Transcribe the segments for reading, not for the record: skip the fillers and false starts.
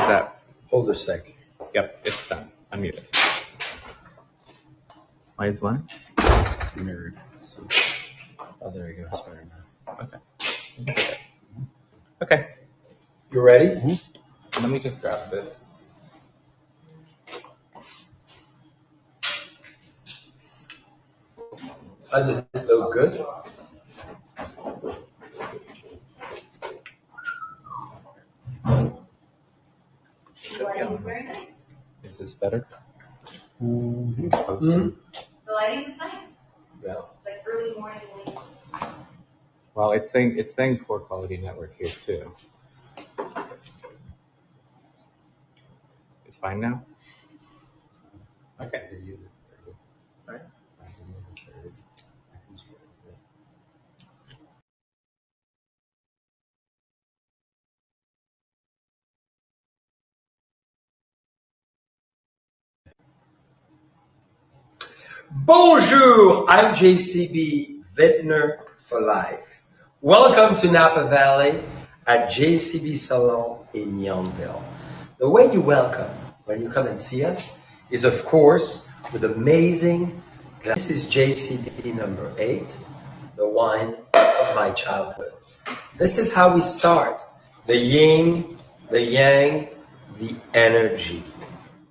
that? Hold a sec. Yep, it's done. I'm muted. Why is what? Mirrored. Oh, there you go. It's better now. Okay. Okay. You ready? Mm-hmm. Let me just grab this. Does it look good? The lighting is very nice. Is this better? Mm-hmm. The lighting is nice. Yeah. It's like early morning light. Well, it's saying poor quality network here too. It's fine now? Okay. Sorry? Bonjour, I'm JCB Vintner for Life. Welcome to Napa Valley at JCB Salon in Yountville. The way you welcome when you come and see us is, of course, with amazing. This is JCB number 8, the wine of my childhood. This is how we start. The yin, the yang, the energy.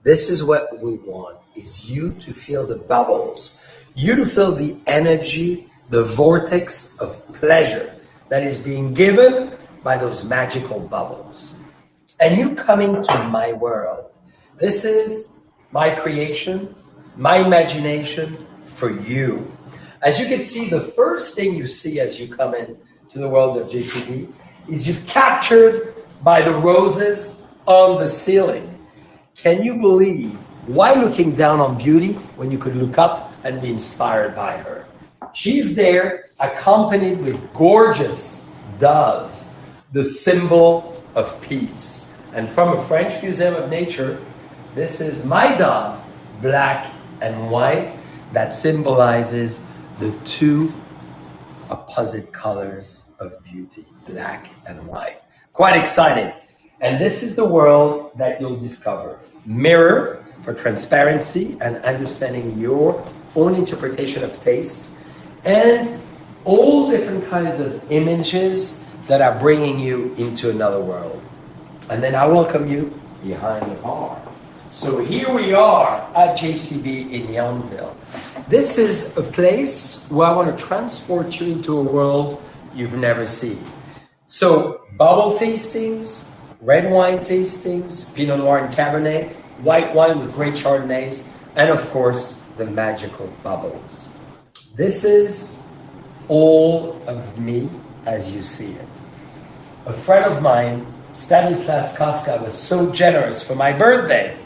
This is what we want, is you to feel the bubbles, you to feel the energy, the vortex of pleasure that is being given by those magical bubbles. And you coming to my world. This is my creation, my imagination for you. As you can see, the first thing you see as you come in to the world of JCB is you're captured by the roses on the ceiling. Can you believe why looking down on beauty when you could look up and be inspired by her? She's there accompanied with gorgeous doves, the symbol of peace. And from a French Museum of Nature, this is my dove, black and white, that symbolizes the two opposite colors of beauty, black and white. Quite exciting. And this is the world that you'll discover. Mirror for transparency and understanding your own interpretation of taste, and all different kinds of images that are bringing you into another world. And then I welcome you behind the bar. So here we are at JCB in Yountville. This is a place where I want to transport you into a world you've never seen. So bubble tastings, red wine tastings, Pinot Noir and Cabernet, white wine with great Chardonnays, and of course, the magical bubbles. This is all of me as you see it. A friend of mine, Stanislas Koska, was so generous for my birthday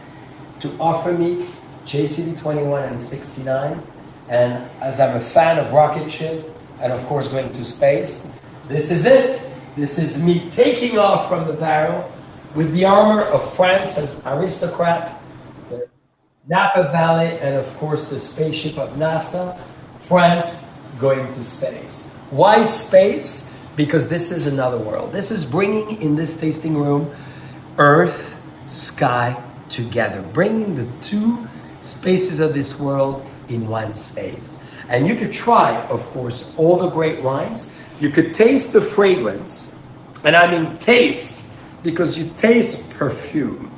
to offer me JCB 21 and 69. And as I'm a fan of rocket ship and of course going to space, this is it. This is me taking off from the barrel with the armor of France as aristocrat, the Napa Valley, and of course the spaceship of NASA, France going to space. Why space? Because this is another world. This is bringing in this tasting room earth, sky together, bringing the two spaces of this world in one space. And you could try, of course, all the great wines. You could taste the fragrance, and I mean taste, because you taste perfume.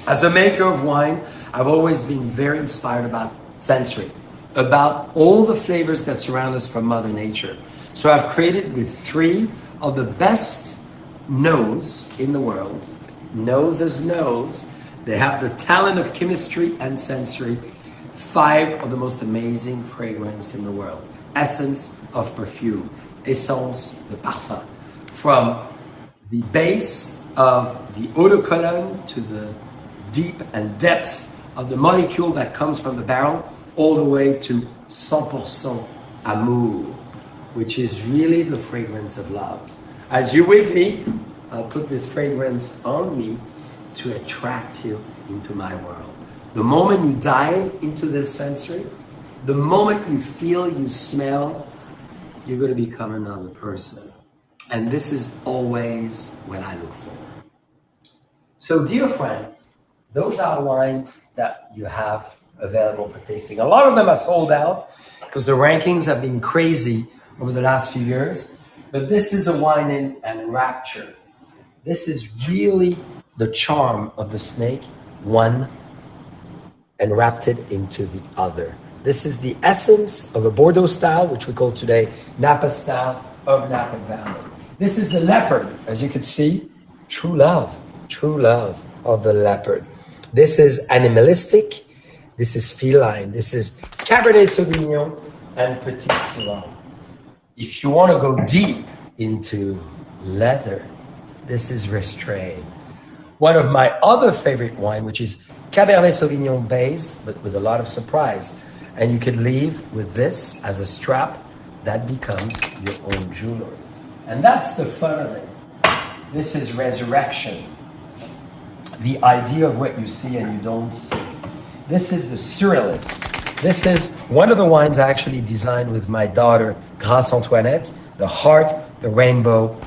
As a maker of wine, I've always been very inspired about sensory, about all the flavors that surround us from Mother Nature. So I've created with 3 of the best nose in the world. Nose as nose. They have the talent of chemistry and sensory. 5 of the most amazing fragrance in the world. Essence of perfume. Essence de parfum. From the base of the eau de cologne to the deep and depth of the molecule that comes from the barrel, all the way to 100% amour, which is really the fragrance of love. As you're with me, I'll put this fragrance on me to attract you into my world. The moment you dive into this sensory, the moment you feel, you smell, you're going to become another person. And this is always what I look for. So, dear friends, those are wines that you have available for tasting. A lot of them are sold out because the rankings have been crazy over the last few years. But this is a wine in enrapture. This is really the charm of the snake, one enwrapped it into the other. This is the essence of a Bordeaux style, which we call today Napa style of Napa Valley. This is the leopard, as you can see, true love of the leopard. This is animalistic, this is feline, this is Cabernet Sauvignon and Petit Syrah. If you want to go deep into leather, this is Restrained. One of my other favorite wine, which is Cabernet Sauvignon based, but with a lot of surprise. And you can leave with this as a strap that becomes your own jewelry. And that's the fun of it. This is Resurrection. The idea of what you see and you don't see. This is the Surrealist. This is one of the wines I actually designed with my daughter, Grace Antoinette. The heart, the rainbow,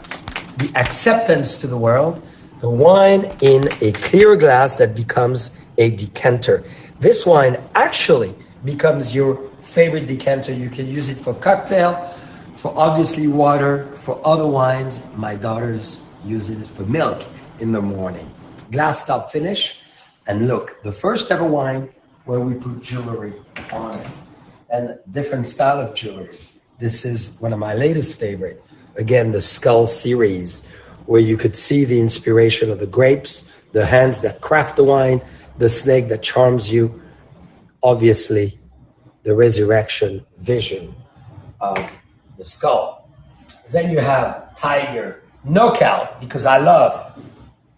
the acceptance to the world. The wine in a clear glass that becomes a decanter. This wine actually becomes your favorite decanter. You can use it for cocktail, for obviously water, for other wines. My daughters use it for milk in the morning. Glass top finish. And look, the first ever wine where we put jewelry on it. And different style of jewelry. This is one of my latest favorite. Again, the Skull series, where you could see the inspiration of the grapes, the hands that craft the wine, the snake that charms you, obviously the resurrection vision of the skull. Then you have Tiger, knockout, because I love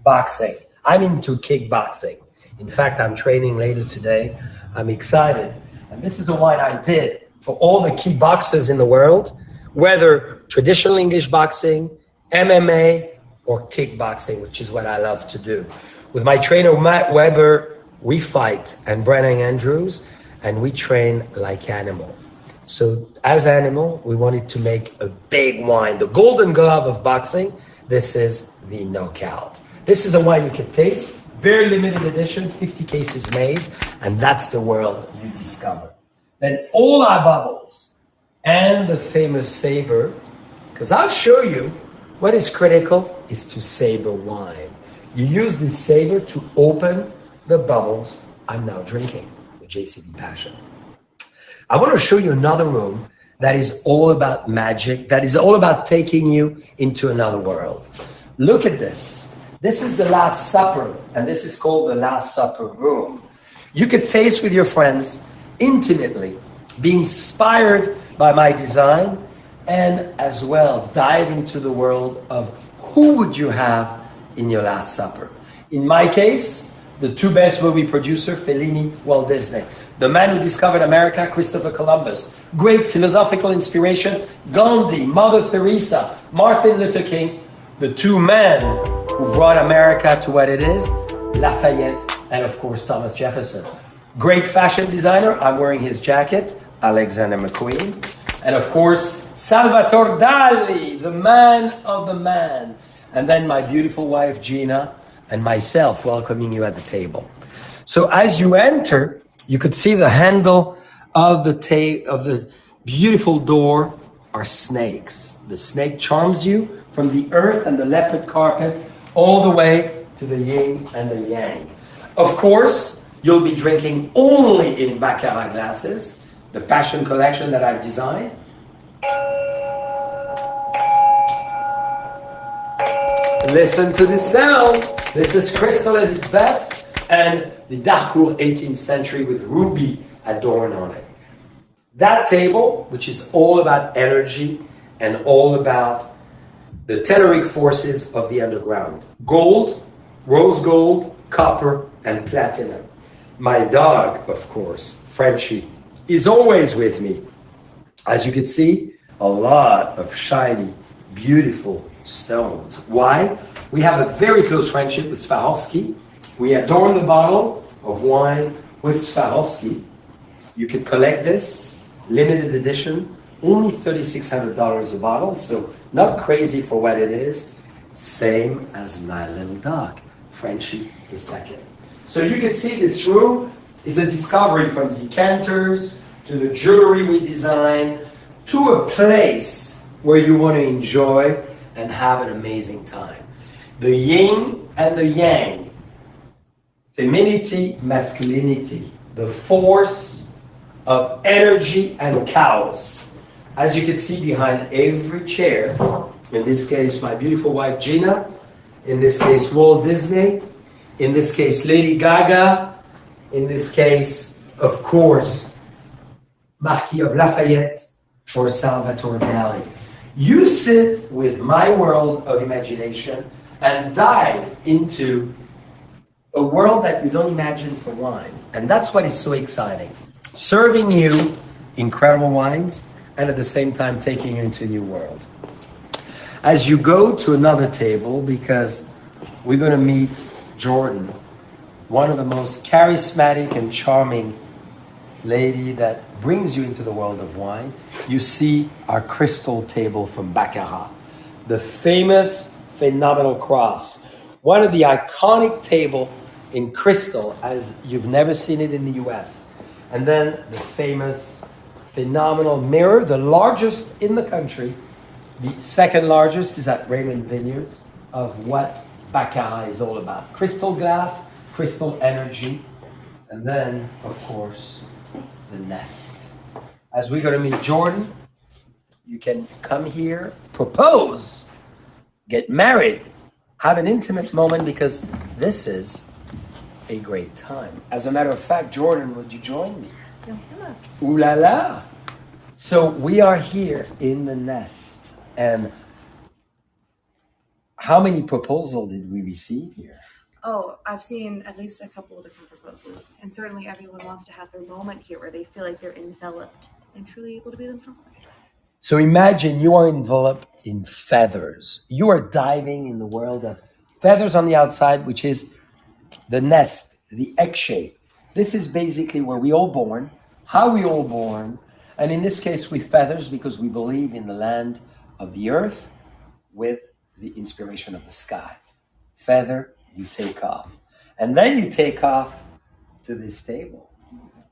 boxing. I'm into kickboxing. In fact, I'm training later today. I'm excited. And this is a wine I did for all the kickboxers in the world, whether traditional English boxing, MMA, or kickboxing, which is what I love to do. With my trainer, Matt Weber, we fight, and Brennan Andrews, and we train like animal. So as animal, we wanted to make a big wine, the golden glove of boxing. This is the knockout. This is a wine you can taste, very limited edition, 50 cases made, and that's the world you discover. Then all our bubbles and the famous saber, because I'll show you what is critical is to saber wine. You use this saber to open the bubbles I'm now drinking, the JCB Passion. I want to show you another room that is all about magic, that is all about taking you into another world. Look at this. This is the Last Supper, and this is called the Last Supper room. You could taste with your friends intimately, be inspired by my design, and as well dive into the world of who would you have in your Last Supper. In my case, the two best movie producer, Fellini, Walt Disney. The man who discovered America, Christopher Columbus. Great philosophical inspiration, Gandhi, Mother Teresa, Martin Luther King. The two men who brought America to what it is, Lafayette, and of course, Thomas Jefferson. Great fashion designer, I'm wearing his jacket, Alexander McQueen. And of course, Salvatore Dali, the man of the man. And then my beautiful wife, Gina, and myself welcoming you at the table. So as you enter, you could see the handle of the beautiful door are snakes. The snake charms you from the earth and the leopard carpet all the way to the yin and the yang. Of course, you'll be drinking only in Baccarat glasses, the Passion collection that I've designed. Listen to this sound. This is crystal at its best, and the Darcourt 18th century with ruby adorned on it. That table, which is all about energy and all about the telluric forces of the underground. Gold, rose gold, copper, and platinum. My dog, of course, Frenchie, is always with me. As you can see, a lot of shiny, beautiful stones. Why? We have a very close friendship with Swarovski. We adorn the bottle of wine with Swarovski. You can collect this, limited edition, only $3,600 a bottle, so not crazy for what it is. Same as my little dog, Frenchie II. So you can see this room is a discovery from decanters to the jewelry we design to a place where you want to enjoy and have an amazing time. The yin and the yang, femininity, masculinity, the force of energy and chaos. As you can see behind every chair, in this case my beautiful wife Gina, in this case Walt Disney, in this case Lady Gaga, in this case, of course, Marquis of Lafayette or Salvatore Dali. You sit with my world of imagination and dive into a world that you don't imagine for wine. And that's what is so exciting. Serving you incredible wines and at the same time taking you into a new world. As you go to another table, because we're going to meet Jordan, one of the most charismatic and charming lady that brings you into the world of wine, you see our crystal table from Baccarat, the famous phenomenal cross, one of the iconic table in crystal as you've never seen it in the US. And then the famous phenomenal mirror, the largest in the country. The second largest is at Raymond Vineyards, of what Baccarat is all about. Crystal glass, crystal energy, and then, of course, the nest. As we're going to meet Jordan, you can come here, propose, get married, have an intimate moment, because this is a great time. As a matter of fact, Jordan, would you join me? Bien sûr. Ooh la la! So we are here in the nest, and how many proposals did we receive here? Oh, I've seen at least a couple of different proposals, and certainly everyone wants to have their moment here where they feel like they're enveloped and truly able to be themselves. So imagine you are enveloped in feathers. You are diving in the world of feathers on the outside, which is the nest, the egg shape. This is basically where we all born, how we all born, and in this case with feathers because we believe in the land of the earth with the inspiration of the sky. Feather, you take off. And then you take off to this table.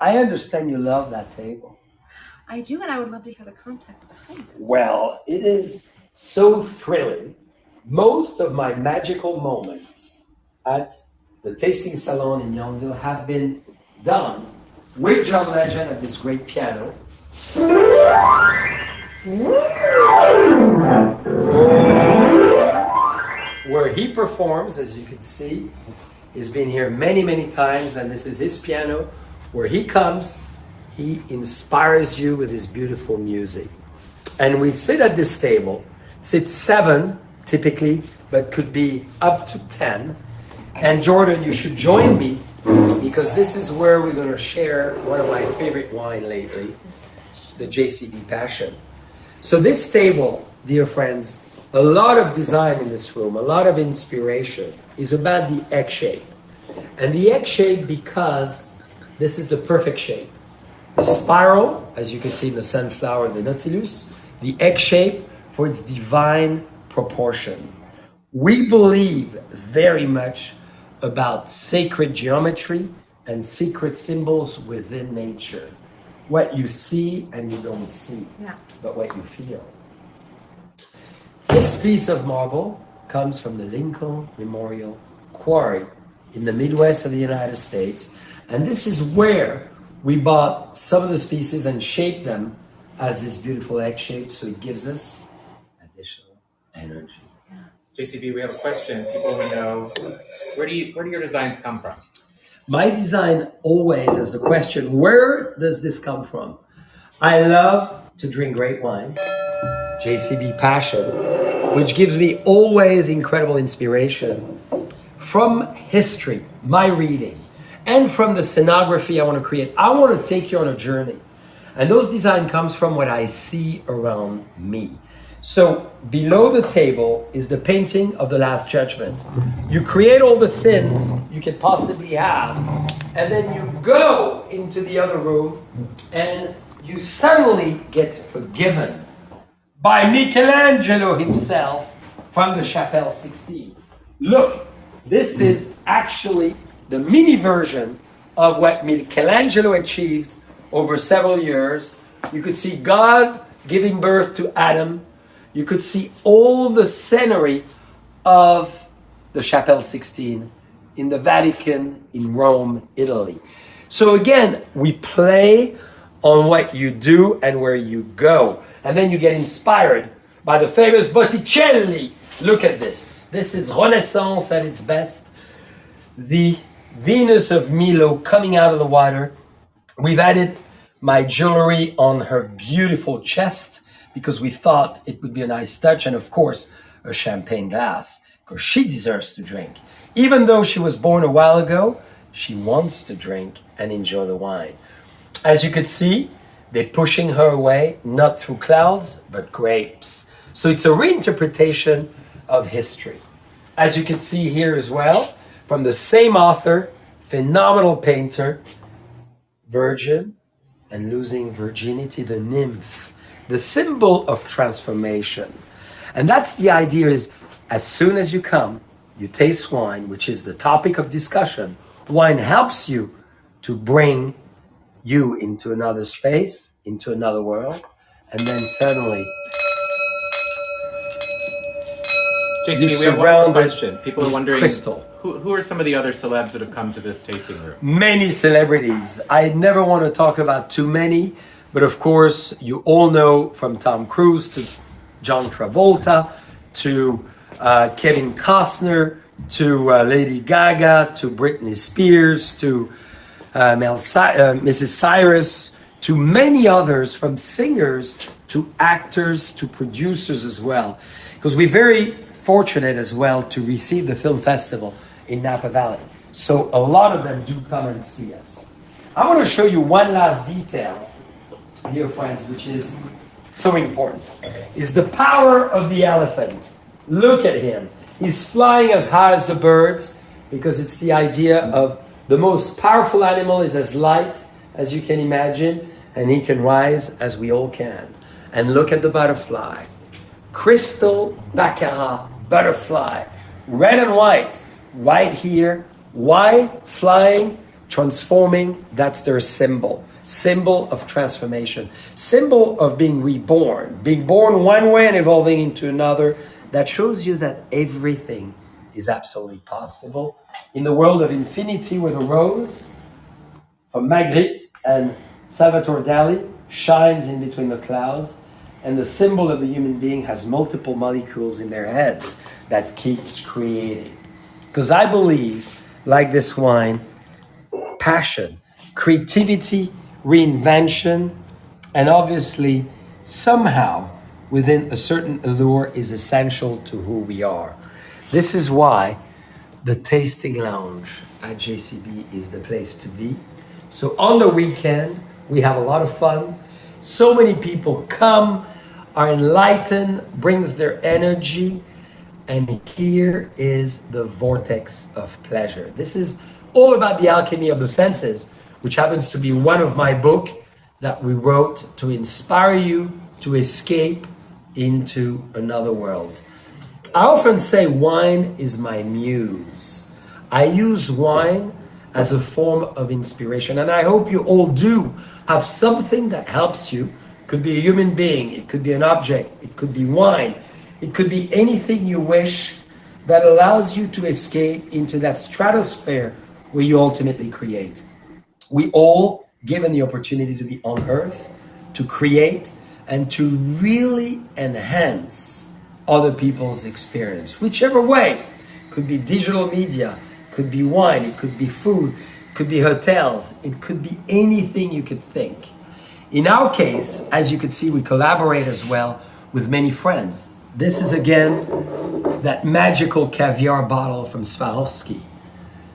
I understand you love that table. I do, and I would love to hear the context behind it. Well, it is so thrilling. Most of my magical moments at the tasting salon in Yonville have been done with John Legend at this great piano. Where he performs, as you can see. He's been here many, many times, and this is his piano. Where he comes, he inspires you with his beautiful music. And we sit at this table, sit 7 typically, but could be up to 10. And Jordan, you should join me because this is where we're going to share one of my favorite wine lately, the JCB Passion. So this table, dear friends, a lot of design in this room, a lot of inspiration is about the egg shape. And the egg shape because this is the perfect shape. The spiral, as you can see in the sunflower, the nautilus, the egg shape for its divine proportion. We believe very much about sacred geometry and secret symbols within nature. What you see and you don't see, but what you feel. This piece of marble comes from the Lincoln Memorial Quarry in the Midwest of the United States. And this is where we bought some of those pieces and shaped them as this beautiful egg shape, so it gives us additional energy. JCB, we have a question. People want to know, where do your designs come from? My design always is the question, where does this come from? I love to drink great wine, JCB Passion, which gives me always incredible inspiration from history, my reading, and from the scenography I want to create. I want to take you on a journey. And those design comes from what I see around me. So below the table is the painting of the Last Judgment. You create all the sins you can possibly have, and then you go into the other room and you suddenly get forgiven by Michelangelo himself from the Chapelle 16. Look, This is actually the mini version of what Michelangelo achieved over several years. You could see God giving birth to Adam. You could see all the scenery of the Chapelle 16 in the Vatican, in Rome, Italy. So again, we play on what you do and where you go. And then you get inspired by the famous Botticelli. Look at this. This is Renaissance at its best. The Venus of Milo coming out of the water. We've added my jewelry on her beautiful chest because we thought it would be a nice touch. And of course, a champagne glass, because she deserves to drink. Even though she was born a while ago, she wants to drink and enjoy the wine. As you could see, they're pushing her away, not through clouds, but grapes. So it's a reinterpretation of history. As you can see here as well, from the same author, phenomenal painter, Virgin and Losing Virginity, the nymph, the symbol of transformation. And that's the idea is, as soon as you come, you taste wine, which is the topic of discussion. Wine helps you to bring you into another space, into another world, and then suddenly JCB, you we have one more surround question. People are wondering crystal. who are some of the other celebs that have come to this tasting room? Many celebrities. I never want to talk about too many, but of course, you all know from Tom Cruise to John Travolta to Kevin Costner to Lady Gaga to Britney Spears to Mrs. Cyrus to many others, from singers to actors to producers as well. Because we're very fortunate as well to receive the film festival in Napa Valley. So a lot of them do come and see us. I want to show you one last detail, dear friends, which is so important, is the power of the elephant. Look at him. He's flying as high as the birds because it's the idea of the most powerful animal is as light as you can imagine, and he can rise as we all can. And look at the butterfly. Crystal Baccarat butterfly, red and white, right here. Why? Flying, transforming, that's their symbol. Symbol of transformation. Symbol of being reborn. Being born one way and evolving into another. That shows you that everything is absolutely possible. In the world of infinity, where the rose from Magritte and Salvatore Dali shines in between the clouds, and the symbol of the human being has multiple molecules in their heads that keeps creating. Because I believe, like this wine, passion, creativity, reinvention, and obviously somehow within a certain allure is essential to who we are. This is why the tasting lounge at JCB is the place to be. So on the weekend, we have a lot of fun. So many people come, are enlightened, brings their energy, and here is the Vortex of Pleasure. This is all about the alchemy of the senses, which happens to be one of my books that we wrote to inspire you to escape into another world. I often say wine is my muse. I use wine as a form of inspiration, and I hope you all do have something that helps you. It could be a human being, it could be an object, it could be wine, it could be anything you wish that allows you to escape into that stratosphere where you ultimately create. We all given the opportunity to be on earth, to create, and to really enhance other people's experience, whichever way. Could be digital media, could be wine, it could be food, it could be hotels, it could be anything you could think. In our case, as you can see, we collaborate as well with many friends. This is again that magical caviar bottle from Swarovski.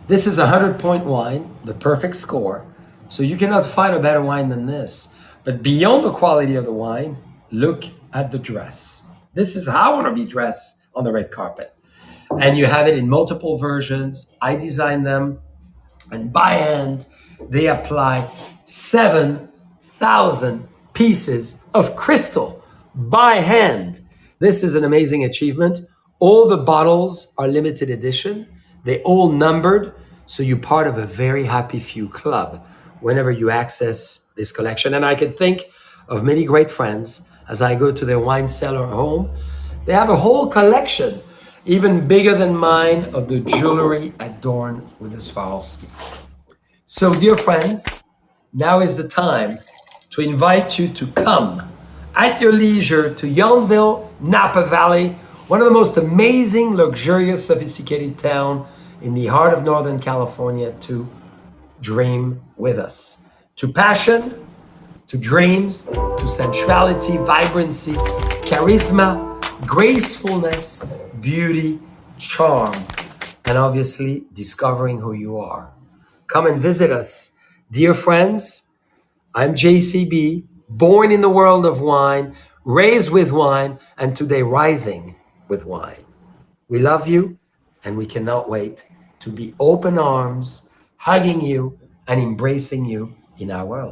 This is a 100-point wine, the perfect score. So you cannot find a better wine than this. But beyond the quality of the wine, look at the dress. This is how I want to be dressed on the red carpet. And you have it in multiple versions. I designed them, and by hand, they apply 7,000 pieces of crystal by hand. This is an amazing achievement. All the bottles are limited edition. They all numbered, so you're part of a very happy few club whenever you access this collection. And I can think of many great friends as I go to their wine cellar home. They have a whole collection, even bigger than mine, of the jewelry adorned with a Swarovski. So, dear friends, now is the time to invite you to come at your leisure to Yountville, Napa Valley, one of the most amazing, luxurious, sophisticated town in the heart of Northern California, to dream with us. To passion, to dreams, to sensuality, vibrancy, charisma, gracefulness, beauty, charm, and obviously discovering who you are. Come and visit us, dear friends. I'm JCB, born in the world of wine, raised with wine, and today rising with wine. We love you, and we cannot wait to be open arms, hugging you and embracing you in our world.